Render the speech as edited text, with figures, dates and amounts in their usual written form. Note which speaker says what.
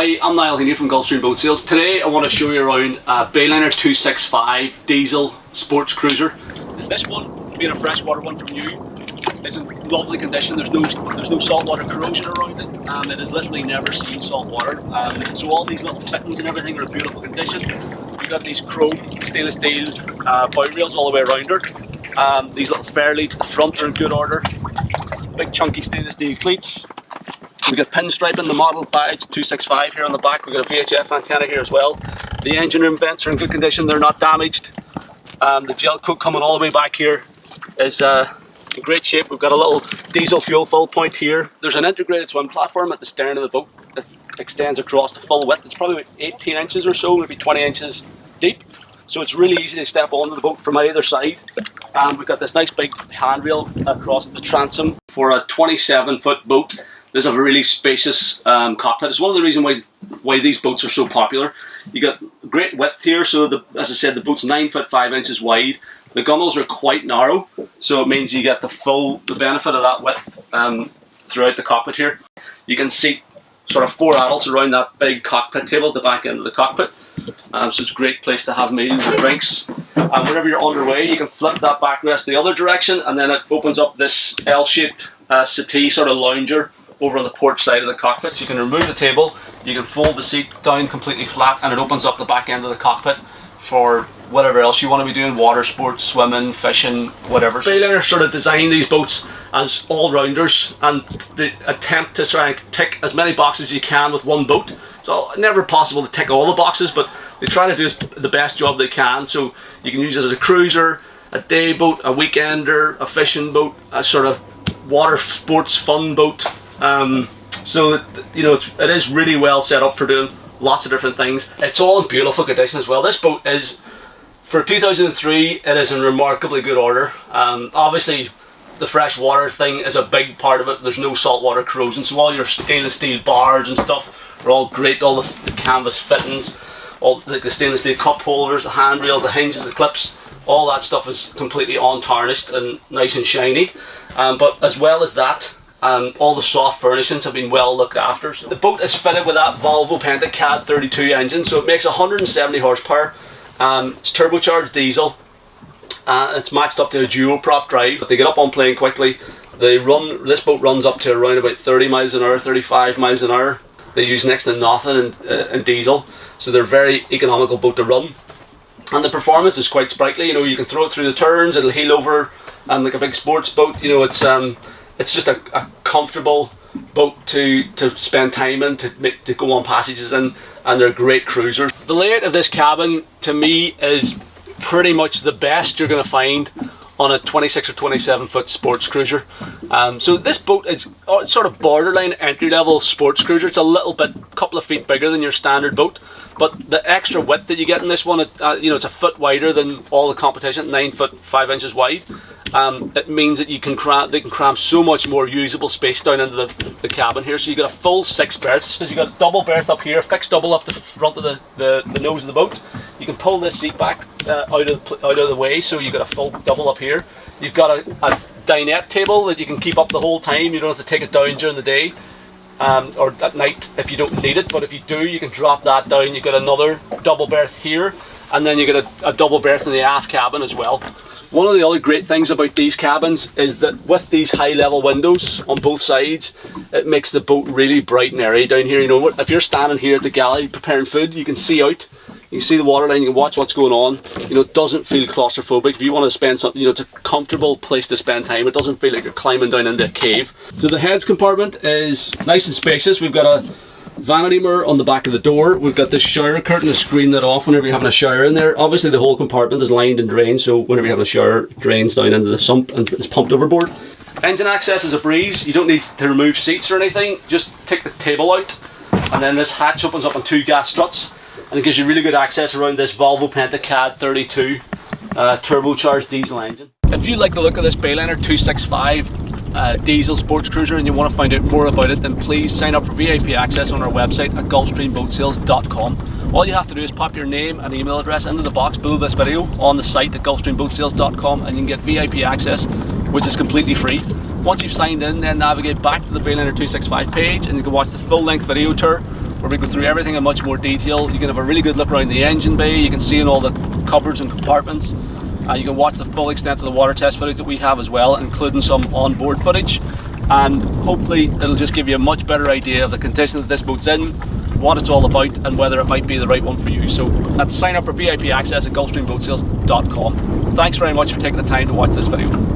Speaker 1: Hi, I'm Niall from GulfStream Boat Sales. Today I want to show you around a Bayliner 265 diesel sports cruiser. This one, being a freshwater one from new, is in lovely condition. There's no saltwater corrosion around it. It has literally never seen salt water. So all these little fittings and everything are in beautiful condition. We've got these chrome stainless steel bow rails all the way around her. These little fair leads at the front are in good order. Big chunky stainless steel cleats. We've got pinstriping, the model badge 265 here on the back. We've got a VHF antenna here as well. The engine room vents are in good condition, they're not damaged. The gel coat coming all the way back here is in great shape. We've got a little diesel fuel fill point here. There's an integrated swim platform at the stern of the boat that extends across the full width. It's probably about 18 inches or so, maybe 20 inches deep. So it's really easy to step onto the boat from either side. We've got this nice big handrail across the transom for a 27-foot boat. This is a really spacious cockpit. It's one of the reasons why these boats are so popular. You got great width here, so as I said, the boat's 9 foot 5 inches wide. The gunnels are quite narrow, so it means you get the benefit of that width throughout the cockpit here. You can seat sort of 4 adults around that big cockpit table at the back end of the cockpit. So it's a great place to have meals and drinks. Whenever you're underway, you can flip that backrest the other direction, and then it opens up this L-shaped settee sort of lounger over on the port side of the cockpit. So you can remove the table, you can fold the seat down completely flat, and it opens up the back end of the cockpit for whatever else you want to be doing, water sports, swimming, fishing, whatever. Bayliner sort of designed these boats as all-rounders, and they attempt to try and tick as many boxes as you can with one boat. So never possible to tick all the boxes, but they try to do the best job they can. So you can use it as a cruiser, a day boat, a weekender, a fishing boat, a sort of water sports fun boat. So that, you know, it is really well set up for doing lots of different things. It's all in beautiful condition as well. This boat is, for 2003, it is in remarkably good order. Obviously the freshwater thing is a big part of it. There's no saltwater corrosion, so all your stainless steel bars and stuff are all great. All the canvas fittings, all like the stainless steel cup holders, the handrails, the hinges, the clips, all that stuff is completely untarnished and nice and shiny. But as well as that, all the soft furnishings have been well looked after. So the boat is fitted with that Volvo Penta CAD 32 engine, so it makes 170 horsepower. It's turbocharged diesel. It's matched up to a dual prop drive, but they get up on plane quickly. This boat runs up to around about 30 miles an hour, 35 miles an hour. They use next to nothing in diesel, so they're a very economical boat to run. And the performance is quite sprightly. You know, you can throw it through the turns, it'll heel over like a big sports boat. You know, it's just a comfortable boat to spend time in, to go on passages in, and they're great cruisers. The layout of this cabin, to me, is pretty much the best you're going to find on a 26 or 27 foot sports cruiser. So this boat is sort of borderline entry level sports cruiser. It's a couple of feet bigger than your standard boat, but the extra width that you get in this one, you know, it's a foot wider than all the competition, 9 foot 5 inches wide. It means that they can cram so much more usable space down into the cabin here. So you got a full 6 berths. So you got double berth up here, fixed double up the front of the nose of the boat. You can pull this seat back out of the way, so you got a full double up here. You've got a dinette table that you can keep up the whole time. You don't have to take it down during the day or at night if you don't need it. But if you do, you can drop that down. You've got another double berth here, and then you get a double berth in the aft cabin as well. One of the other great things about these cabins is that with these high level windows on both sides, it makes the boat really bright and airy down here. You know, if you're standing here at the galley preparing food, you can see out, you can see the waterline, you can watch what's going on. You know, it doesn't feel claustrophobic. If you want to spend something, you know, it's a comfortable place to spend time. It doesn't feel like you're climbing down into a cave. So the heads compartment is nice and spacious. We've got a vanity mirror on the back of the door. We've got this shower curtain to screen that off whenever you're having a shower in there. Obviously the whole compartment is lined and drained, so whenever you're having a shower, it drains down into the sump and is pumped overboard. Engine access is a breeze. You don't need to remove seats or anything. Just take the table out, and then this hatch opens up on 2 gas struts, and it gives you really good access around this Volvo Penta CAD 32 turbocharged diesel engine. If you like the look of this Bayliner 265 diesel sports cruiser and you want to find out more about it, then please sign up for VIP access on our website at GulfStreamBoatSales.com. All you have to do is pop your name and email address into the box below this video on the site at GulfStreamBoatSales.com, and you can get VIP access, which is completely free. Once you've signed in, then navigate back to the Bayliner 265 page and you can watch the full-length video tour where we go through everything in much more detail. You can have a really good look around the engine bay, you can see in all the cupboards and compartments. You can watch the full extent of the water test footage that we have as well, including some onboard footage. And hopefully it'll just give you a much better idea of the condition that this boat's in, what it's all about, and whether it might be the right one for you. So let's sign up for VIP access at GulfStreamBoatSales.com. Thanks very much for taking the time to watch this video.